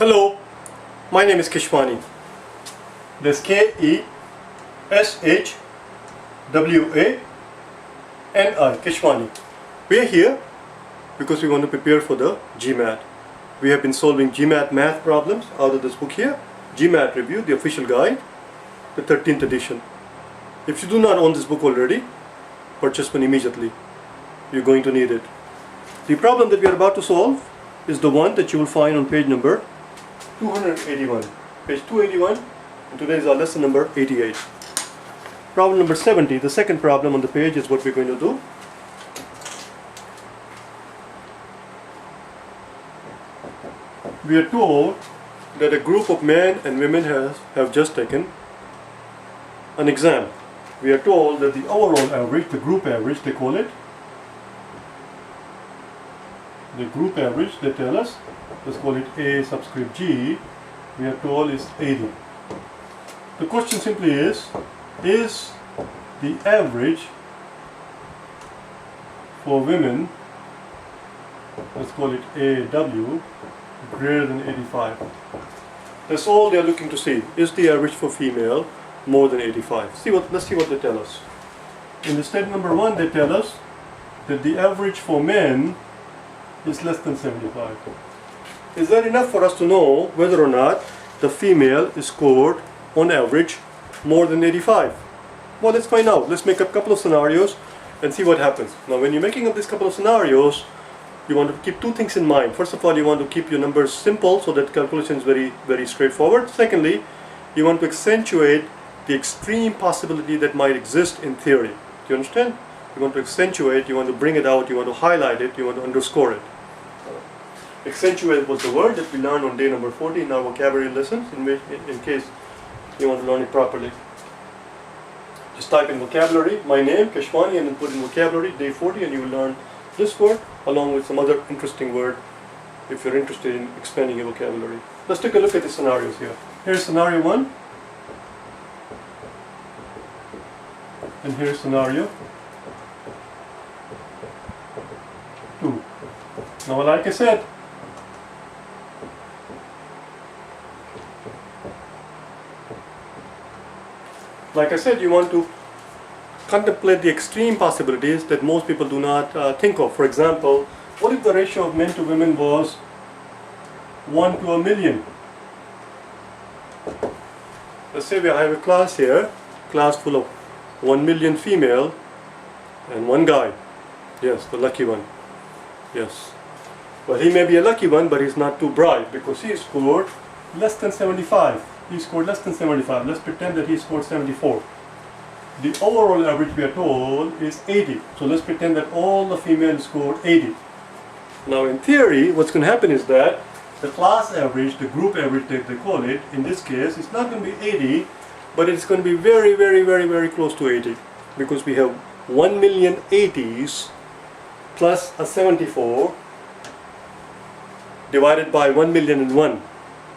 Hello, my name is Keshwani. That's Keshwani, Keshwani. We are here because we want to prepare for the GMAT. We have been solving GMAT math problems out of this book here, GMAT Review, the official guide, the 13th edition. If you do not own this book already, purchase one immediately. You're going to need it. The problem that we are about to solve is the one that you will find on page number 281. Page 281, and today is our lesson number 88. Problem number 70, the second problem on the page, is what we're going to do. We are told that a group of men and women have just taken an exam. We are told that the overall average, the group average, they call it, the group average, they tell us, let's call it A subscript G, we are told is 80. The question simply is the average for women, let's call it AW, greater than 85? That's all they are looking to see. Is the average for female more than 85? Let's see what they tell us. In the step number 1, they tell us that the average for men is less than 75. Is that enough for us to know whether or not the female is scored on average more than 85? Well, let's find out. Let's make up a couple of scenarios and see what happens. Now, when you're making up this couple of scenarios, you want to keep two things in mind. First of all, you want to keep your numbers simple so that calculation is very, very straightforward. Secondly, you want to accentuate the extreme possibility that might exist in theory. Do you understand? You want to accentuate, you want to bring it out, you want to highlight it, you want to underscore it. Accentuate was the word that we learned on day number 40 in our vocabulary lessons, in case you want to learn it properly. Just type in vocabulary, my name, Keshwani, and then put in vocabulary, day 40, and you will learn this word along with some other interesting word if you're interested in expanding your vocabulary. Let's take a look at the scenarios here. Here's scenario 1, and here's scenario 2. Now, like I said, you want to contemplate the extreme possibilities that most people do not think of. For example, what if the ratio of men to women was 1 to a million? Let's say we have a class here, class full of 1 million female and one guy. Yes, the lucky one. Yes. Well, he may be a lucky one, but he's not too bright because he scored less than 75. He scored less than 75. Let's pretend that he scored 74. The overall average, we are told, is 80. So let's pretend that all the females scored 80. Now, in theory, what's going to happen is that the class average, the group average that they call it, in this case, it's not going to be 80, but it's going to be very, very, very, very close to 80. Because we have 1 million 80s plus a 74 divided by 1 million and 1.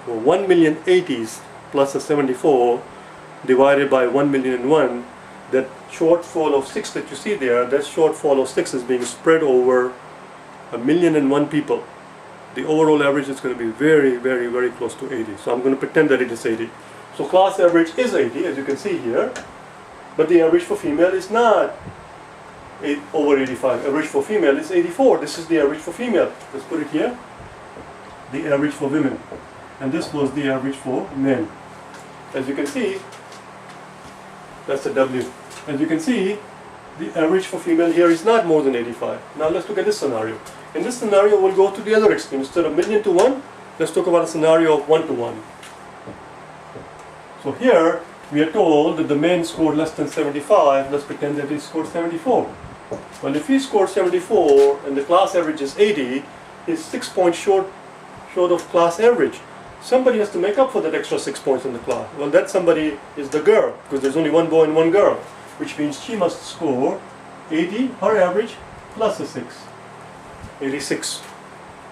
So 1 million 80s plus a 74 divided by 1 million and 1, that shortfall of 6 that you see there, that shortfall of 6 is being spread over 1,000,001 people. The overall average is going to be very, very, very close to 80. So I'm going to pretend that it is 80. So class average is 80, as you can see here, but the average for female is not over 85. Average for female is 84. This is the average for female. Let's put it here. The average for women. And this was the average for men. As you can see, that's a W. As you can see, the average for female here is not more than 85. Now let's look at this scenario. In this scenario, we'll go to the other extreme. Instead of 1,000,000 to 1, let's talk about a scenario of 1 to 1. So here, we are told that the men scored less than 75. Let's pretend that he scored 74. Well, if he scored 74 and the class average is 80, he's 6 points short of class average. Somebody has to make up for that extra 6 points in the class. Well, that somebody is the girl, because there's only one boy and one girl, which means she must score 80, her average, plus a 6. 86.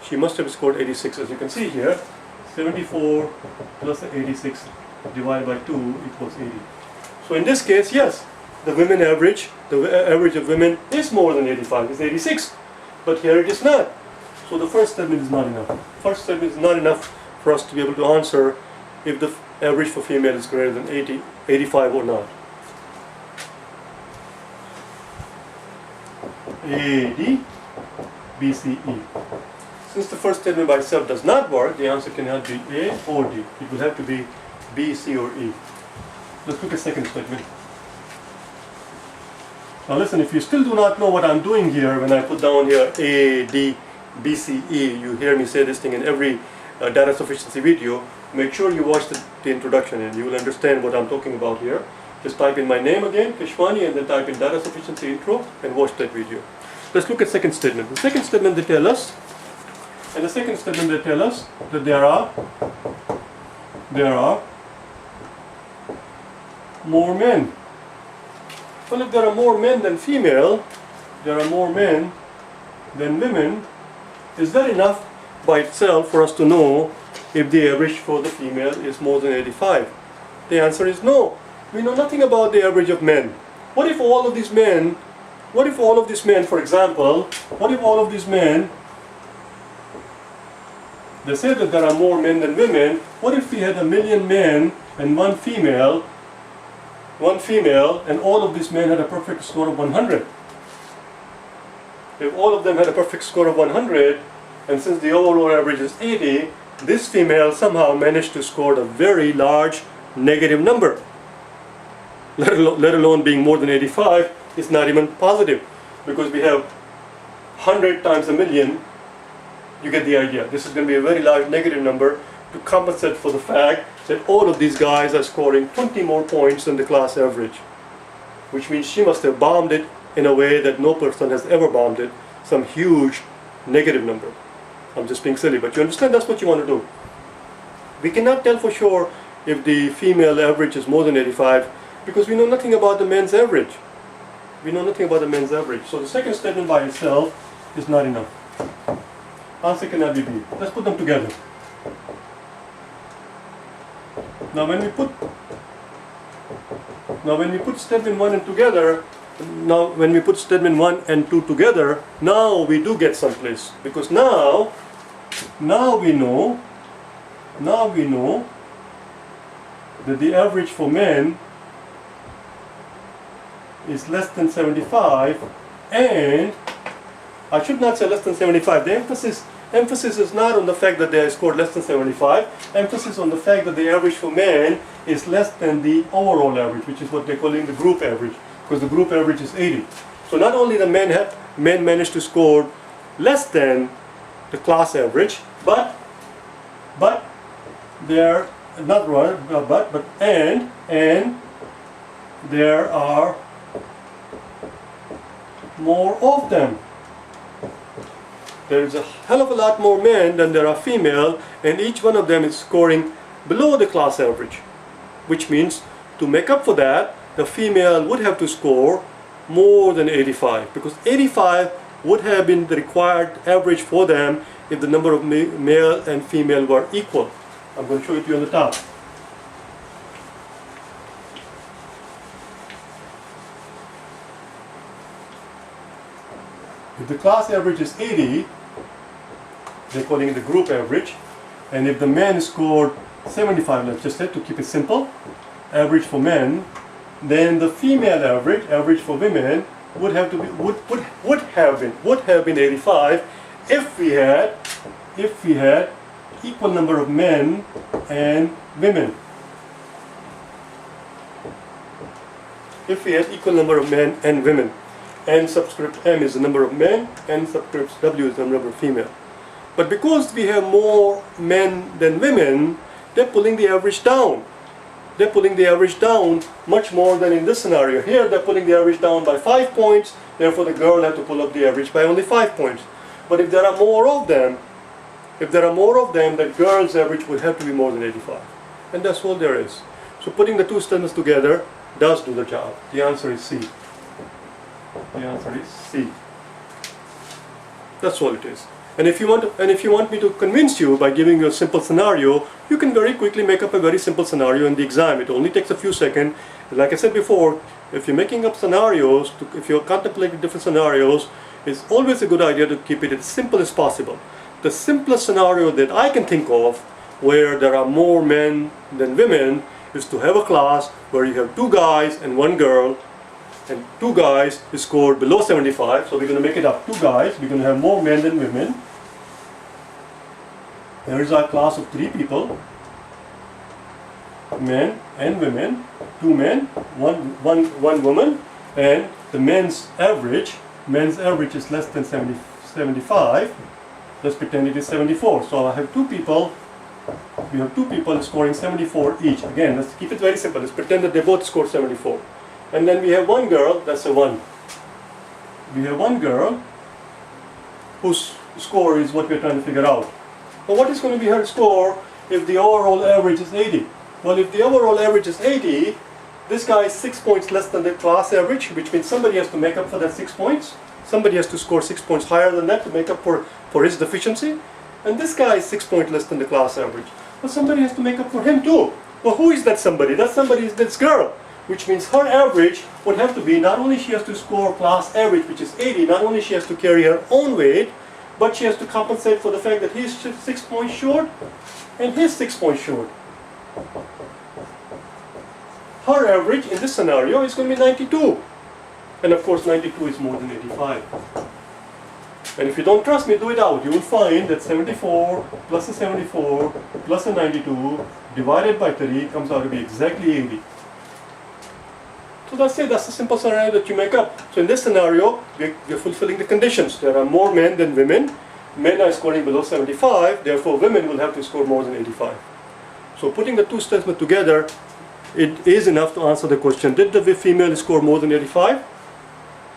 She must have scored 86, as you can see here. 74 plus 86 divided by 2 equals 80. So in this case, yes, the average of women is more than 85, it's 86. But here it is not. So the first statement is not enough. First statement is not enough for us to be able to answer if the average for female is greater than 85 or not. A, D, B, C, E. Since the first statement by itself does not work, the answer cannot be A or D. It will have to be B, C, or E. Let's look at second statement. Now listen, if you still do not know what I'm doing here, when I put down here A, D, B, C, E, you hear me say this thing in every data sufficiency video, make sure you watch the introduction and you will understand what I'm talking about here. Just type in my name again, Keshwani, and then type in data sufficiency intro and watch that video. Let's look at second statement. The second statement they tell us, that there are more men. Well, if there are more men than female, there are more men than women, is that enough by itself for us to know if the average for the female is more than 85? The answer is no. We know nothing about the average of men. What if all of these men, for example, they say that there are more men than women. What if we had 1,000,000 men and one female, and all of these men had a perfect score of 100? If all of them had a perfect score of 100, and since the overall average is 80, this female somehow managed to score a very large negative number. Let alone being more than 85, it's not even positive, because we have 100 times 1,000,000. You get the idea. This is going to be a very large negative number to compensate for the fact that all of these guys are scoring 20 more points than the class average, which means she must have bombed it in a way that no person has ever bombed it, some huge negative number. I'm just being silly, but you understand that's what you want to do. We cannot tell for sure if the female average is more than 85 because we know nothing about the men's average. So the second statement by itself is not enough. Answer cannot be B. Let's put them together. Now when we put statement 1 and together, when we put statement 1 and 2 together, now we do get someplace, because now we know that the average for men is less than 75, and I should not say less than 75. The emphasis is not on the fact that they scored less than 75. Emphasis on the fact that the average for men is less than the overall average, which is what they're calling the group average, because the group average is 80. So not only the men managed to score less than the class average, but there not right, but and there are more of them. There is a hell of a lot more men than there are female, and each one of them is scoring below the class average, which means to make up for that, the female would have to score more than 85, because 85 would have been the required average for them if the number of male and female were equal. I'm going to show it to you on the top. If the class average is 80, they're calling it the group average, and if the men scored 75, let's just say, to keep it simple, average for men, then the female average for women would have to be would have been 85 if we had equal number of men and women. If we had equal number of men and women. N subscript M is the number of men, N subscript W is the number of female. But because we have more men than women, they're pulling the average down. They're pulling the average down much more than in this scenario. Here they're pulling the average down by 5 points, therefore the girl has to pull up the average by only 5 points. But if there are more of them, the girl's average would have to be more than 85. And that's all there is. So putting the two statements together does do the job. The answer is C. The answer is C. That's all it is. And if you want me to convince you by giving you a simple scenario, you can very quickly make up a very simple scenario in the exam. It only takes a few seconds. Like I said before, if you're making up scenarios, if you're contemplating different scenarios, it's always a good idea to keep it as simple as possible. The simplest scenario that I can think of where there are more men than women is to have a class where you have 2 guys and 1 girl, and 2 guys scored below 75, so we're going to make it up 2 guys, we're going to have more men than women. Here is our class of 3 people, men and women, 2 men, one woman, and the men's average is less than 75. Let's pretend it is 74. So I have 2 people, we have 2 people scoring 74 each. Again, let's keep it very simple. Let's pretend that they both scored 74. And then we have 1 girl, that's a 1. We have 1 girl whose score is what we're trying to figure out. Well, what is going to be her score if the overall average is 80? Well, if the overall average is 80, this guy is 6 points less than the class average, which means somebody has to make up for that 6 points. Somebody has to score 6 points higher than that to make up for his deficiency. And this guy is 6 points less than the class average. Well, somebody has to make up for him too. Well, who is that somebody? That somebody is this girl, which means her average would have to be, not only she has to score class average, which is 80, not only she has to carry her own weight, but she has to compensate for the fact that he's 6 points short and he's 6 points short. Her average in this scenario is going to be 92. And of course 92 is more than 85. And if you don't trust me, do it out. You will find that 74 plus a 74 plus a 92 divided by 3 comes out to be exactly 80. So that's it. That's the simple scenario that you make up. So in this scenario, we're fulfilling the conditions. There are more men than women. Men are scoring below 75. Therefore, women will have to score more than 85. So putting the 2 statements together, it is enough to answer the question, did the female score more than 85?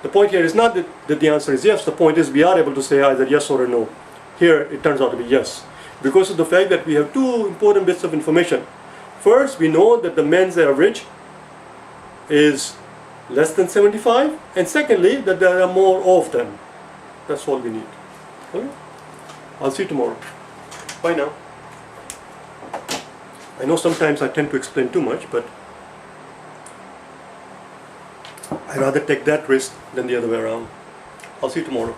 The point here is not that the answer is yes. The point is we are able to say either yes or a no. Here it turns out to be yes, because of the fact that we have 2 important bits of information. First, we know that the men's average is less than 75, and secondly, that there are more of them. That's all we need. Okay? I'll see you tomorrow. Bye now. I know sometimes I tend to explain too much, but I'd rather take that risk than the other way around. I'll see you tomorrow.